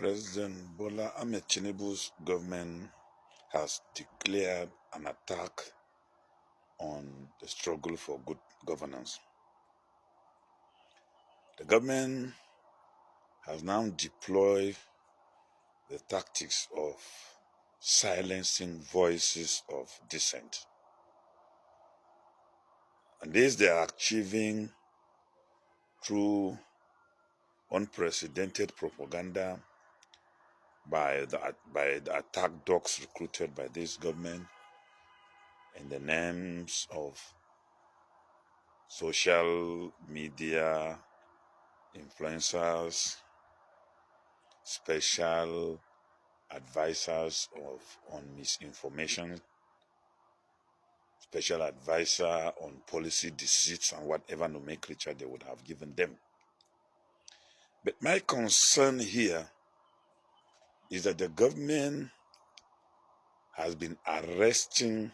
President Bola Ahmed Tinubu's government has declared an attack on the struggle for good governance. The government has now deployed the tactics of silencing voices of dissent. And this they are achieving through unprecedented propaganda by the attack dogs recruited by this government in the names of social media influencers, special advisors on misinformation, special advisor on policy deceits and whatever nomenclature they would have given them. But my concern here is that the government has been arresting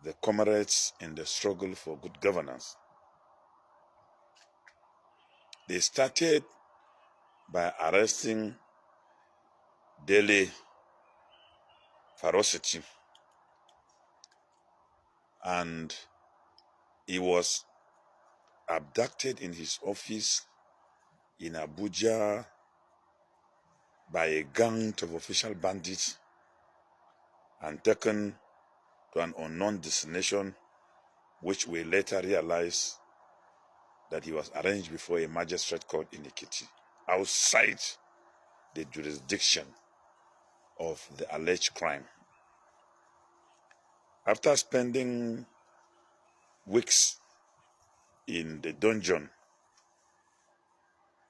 the comrades in the struggle for good governance. They started by arresting Daily Ferocity, and he was abducted in his office in Abuja by a gang of official bandits and taken to an unknown destination, which we later realized that he was arranged before a magistrate court in Ekiti, outside the jurisdiction of the alleged crime. After spending weeks in the dungeon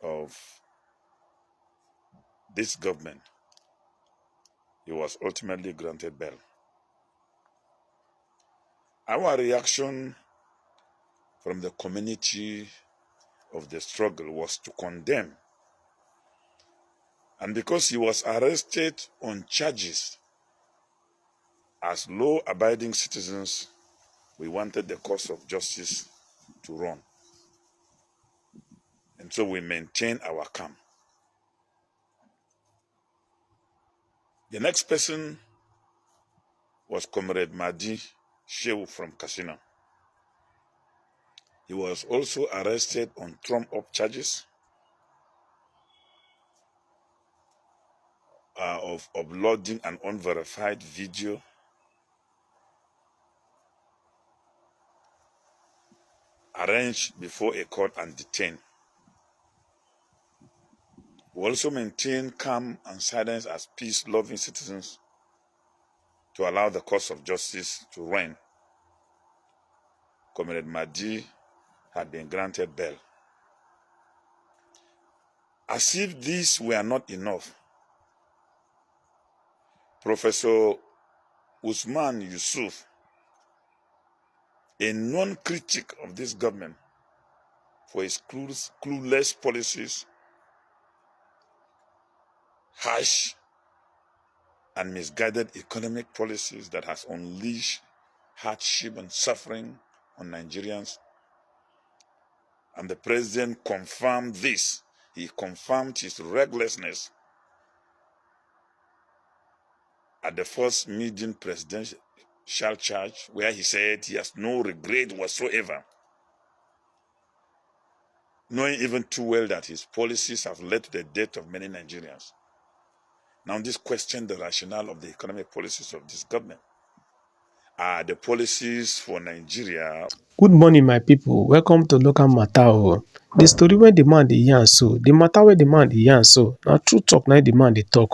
of this government, he was ultimately granted bail. Our reaction from the community of the struggle was to condemn. And because he was arrested on charges, as law-abiding citizens, we wanted the course of justice to run. And so we maintained our calm. The next person was Comrade Mahdi Shehu from Katsina. He was also arrested on trump-up charges of uploading an unverified video, arranged before a court and detained. We also maintain calm and silence as peace-loving citizens to allow the course of justice to reign. Comrade Mahdi had been granted bail. As if these were not enough, Professor Usman Yusuf, a known critic of this government for its clueless policies, harsh and misguided economic policies that has unleashed hardship and suffering on Nigerians. And the president confirmed this. He confirmed his recklessness at the first meeting presidential charge, where he said he has no regret whatsoever, knowing even too well that his policies have led to the death of many Nigerians. Now this questions the rationale of the economic policies of this government. Are the policies for Nigeria? Good morning, my people. Welcome to Local Matter. The story wey the man dey yarn so, the matter wey the man dey yarn so, na true talk na the man dey talk.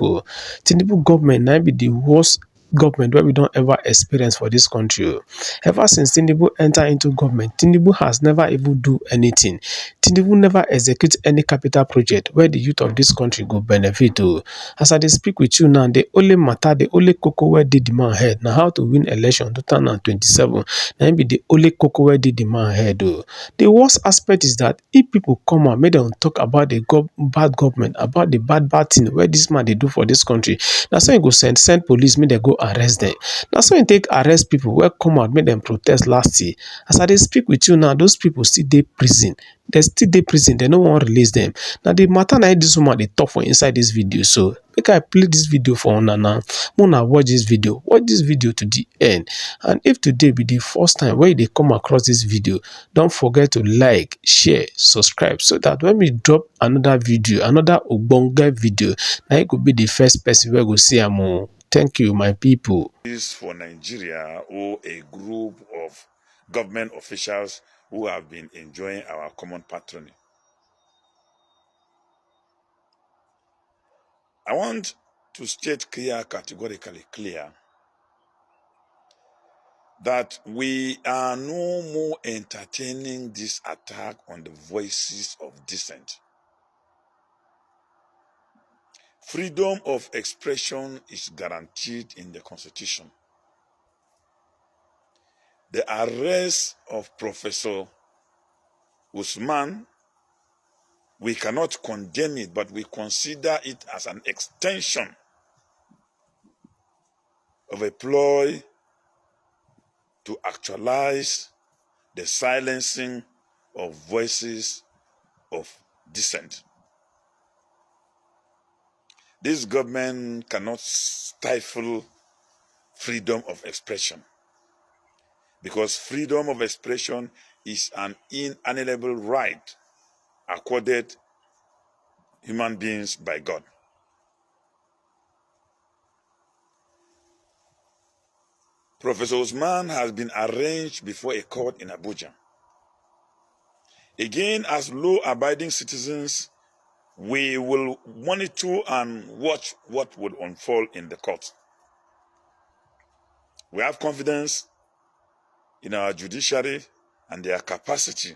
Tinubu government na be the worst government wey we don ever experience for this country. Ever since Tinubu enter into government, Tinubu has never even do anything. Tinubu never execute any capital project where the youth of this country go benefit. As I dey speak with you now, the only matter, the only koko wey dey the man head na how to win election 2027. Na be the only koko wey dey the man head. The worst aspect is that if people come out make dem talk about the bad government, about the bad thing wey this man dey do for this country, na so he go send police make dem go arrest them. Na so im take arrest people wey come out make dem protest last year. As I dey speak with you now, those people still dey prison. Dem still dey prison, dem no wan release dem. Na the matter na dis woman dey talk for inside dis video so. Make I play dis video for una now. Make una watch dis video. Watch dis video to the end. And if today be the first time wey you dey come across dis video, don't forget to like, share, subscribe so that when we drop another video, another ogbonge video, na you go be the first person wey go see am o. Thank you, my people. Is for Nigeria or a group of government officials who have been enjoying our common patronage. I want to state categorically clear, that we are no more entertaining this attack on the voices of dissent. Freedom of expression is guaranteed in the Constitution. The arrest of Professor Usman, we cannot condemn it, but we consider it as an extension of a ploy to actualize the silencing of voices of dissent. This government cannot stifle freedom of expression, because freedom of expression is an inalienable right accorded human beings by God. Professor Usman has been arraigned before a court in Abuja. Again, as law-abiding citizens, we will monitor and watch what would unfold in the court. We have confidence in our judiciary and their capacity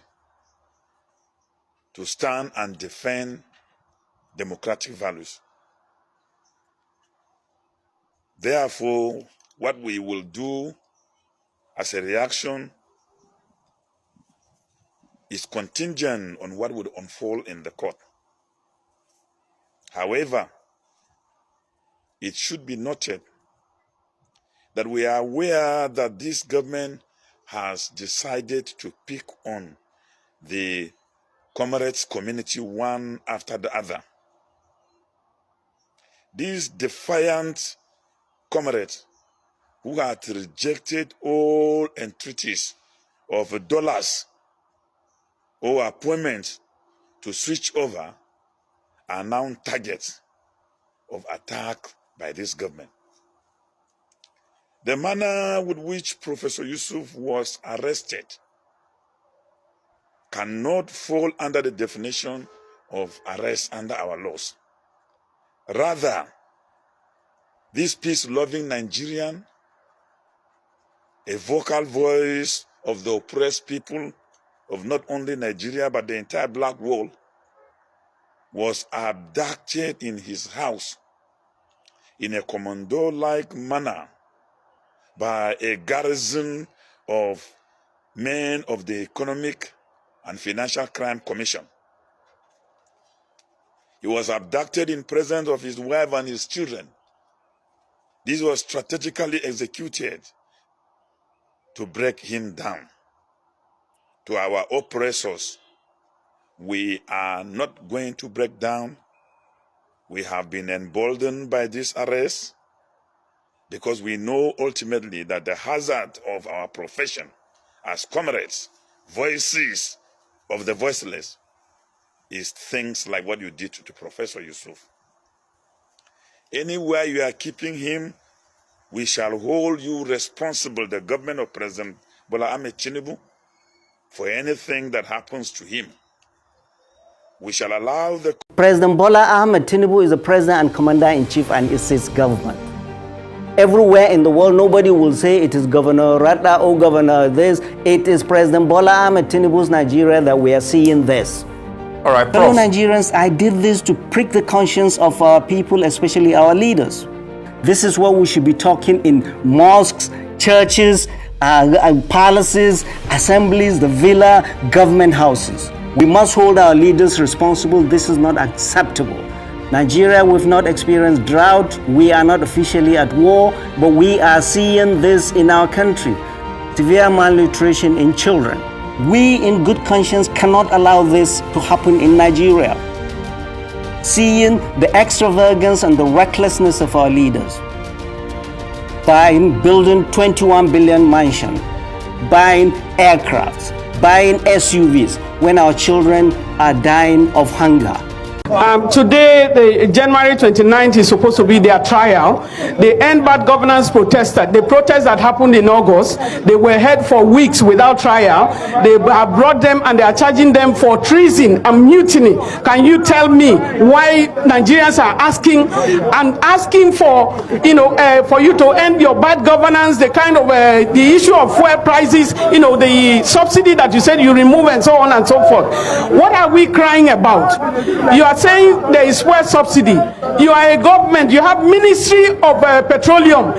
to stand and defend democratic values. Therefore, what we will do as a reaction is contingent on what would unfold in the court. However, it should be noted that we are aware that this government has decided to pick on the comrades community one after the other. These defiant comrades who had rejected all entreaties of dollars or appointments to switch over are now targets of attack by this government. The manner with which Professor Yusuf was arrested cannot fall under the definition of arrest under our laws. Rather, this peace-loving Nigerian, a vocal voice of the oppressed people of not only Nigeria but the entire black world, was abducted in his house in a commando-like manner by a garrison of men of the Economic and Financial Crime Commission. He was abducted in presence of his wife and his children. This was strategically executed to break him down. To our oppressors, we are not going to break down. We have been emboldened by this arrest because we know ultimately that the hazard of our profession as comrades, voices of the voiceless, is things like what you did to Professor Yusuf. Anywhere you are keeping him, we shall hold you responsible, the government of President Bola Ahmed Tinubu, for anything that happens to him. We shall allow the President Bola Ahmed Tinubu is the president and commander-in-chief, and it's his government. Everywhere in the world, nobody will say it is Governor Rada or Governor this. It is President Bola Ahmed Tinubu's Nigeria that we are seeing this. All right, Fellow Prof. Nigerians, I did this to prick the conscience of our people, especially our leaders. This is what we should be talking in mosques, churches, palaces, assemblies, the villa, government houses. We must hold our leaders responsible. This is not acceptable. Nigeria, we've not experienced drought. We are not officially at war, but we are seeing this in our country. Severe malnutrition in children. We in good conscience cannot allow this to happen in Nigeria. Seeing the extravagance and the recklessness of our leaders. Buying, building 21 billion mansion, buying aircrafts, buying SUVs when our children are dying of hunger. Today, January 29th is supposed to be their trial. The End Bad Governance protested. The protest that happened in August, they were held for weeks without trial. They have brought them and they are charging them for treason and mutiny. Can you tell me why Nigerians are asking for, for you to end your bad governance, the kind of the issue of fuel prices, the subsidy that you said you remove and so on and so forth. What are we crying about? You are saying there is fuel subsidy. You are a government. You have Ministry of Petroleum.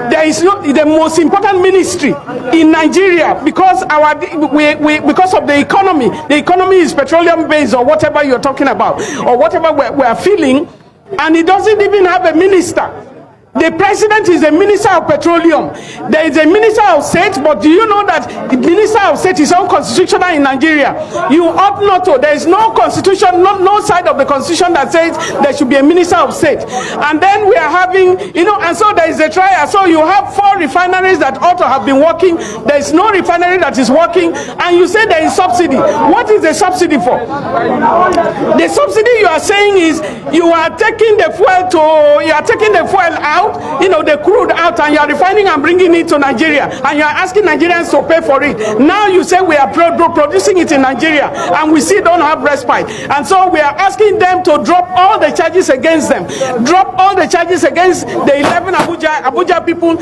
There is the most important ministry in Nigeria because because of the economy. The economy is petroleum based or whatever you're talking about or whatever we are feeling, and it doesn't even have a minister. The president is a minister of petroleum. There is a minister of state, but do you know that the minister of state is unconstitutional in Nigeria? You ought not to. There is no constitution, no side of the constitution that says there should be a minister of state. And then we are having, and so there is a trial. So you have 4 refineries that ought to have been working. There is no refinery that is working, and you say there is subsidy. What is the subsidy for? The subsidy you are saying is you are taking the fuel out, the crude out, and you are refining and bringing it to Nigeria, and you are asking Nigerians to pay for it. Now you say we are producing it in Nigeria, and we still don't have respite, and so we are asking them to drop all the charges against them, drop all the charges against the 11 Abuja people.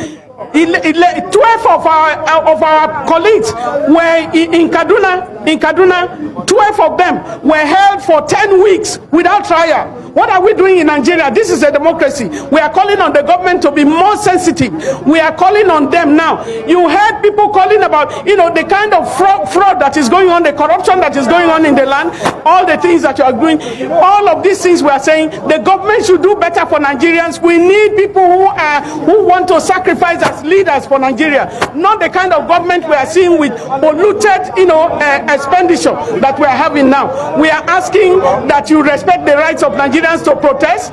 12 of our colleagues were in Kaduna. 12 of them were held for 10 weeks without trial. What are we doing in Nigeria? This is a democracy. We are calling on the government to be more sensitive. We are calling on them now. You heard people calling about, the kind of fraud that is going on, the corruption that is going on in the land, all the things that you are doing. All of these things we are saying, the government should do better for Nigerians. We need people who want to sacrifice as leaders for Nigeria, not the kind of government we are seeing with polluted, expenditure that we are having now. We are asking that you respect the rights of Nigerians to protest.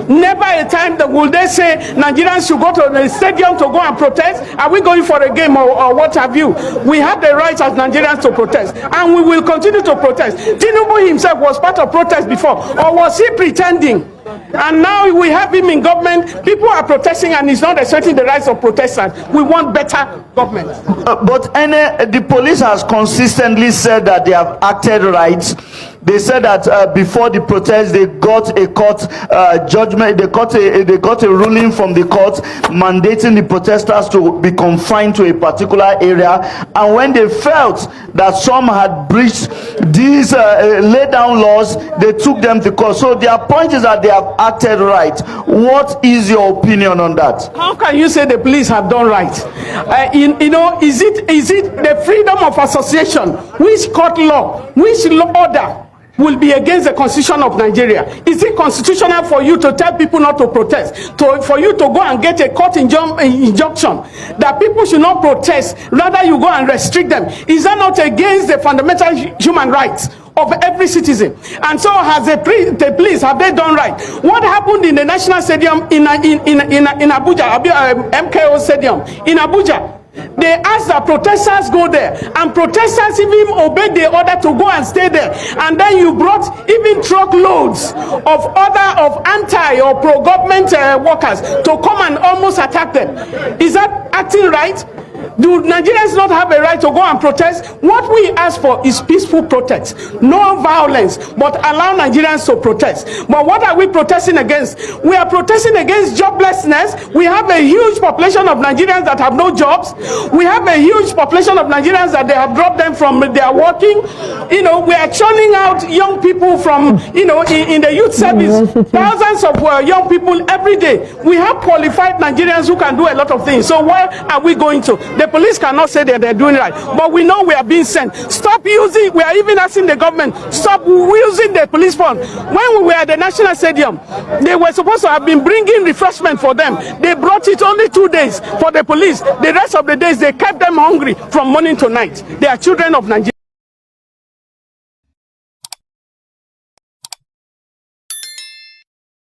Never a time that will they say Nigerians should go to the stadium to go and protest. Are we going for a game or what have you? We have the rights as Nigerians to protest, and we will continue to protest. Tinubu himself was part of protest before, or was he pretending? And now we have him in government. People are protesting, and he's not asserting the rights of protesters. We want better government. But the police has consistently said that they have acted right. They said that before the protest, they got a court judgment. They got a ruling from the court mandating the protesters to be confined to a particular area. And when they felt that some had breached these laid down laws, they took them to court. So their point is that they have acted right. What is your opinion on that? How can you say the police have done right? Is it the freedom of association? Which court law, which law order will be against the constitution of Nigeria? Is it constitutional for you to tell people not to protest, for you to go and get a court injunction that people should not protest, rather you go and restrict them? Is that not against the fundamental human rights of every citizen? And so has the police, have they done right? What happened in the National Stadium in Abuja, MKO Stadium in Abuja? They asked that protesters go there, and protesters even obeyed the order to go and stay there. And then you brought even truckloads of anti or pro-government workers to come and almost attack them. Is that acting right? Do Nigerians not have a right to go and protest? What we ask for is peaceful protest, no violence, but allow Nigerians to protest. But what are we protesting against? We are protesting against joblessness. We have a huge population of Nigerians that have no jobs. We have a huge population of Nigerians that they have dropped them from their working. We are churning out young people from, in the youth service, thousands of young people every day. We have qualified Nigerians who can do a lot of things. So where are we going to? The police cannot say that they're doing right, but we know we are being sent. Stop using, we are even asking the government, stop using the police fund. When we were at the National Stadium, they were supposed to have been bringing refreshment for them. They brought it only 2 days for the police. The rest of the days, they kept them hungry from morning to night. They are children of Nigeria.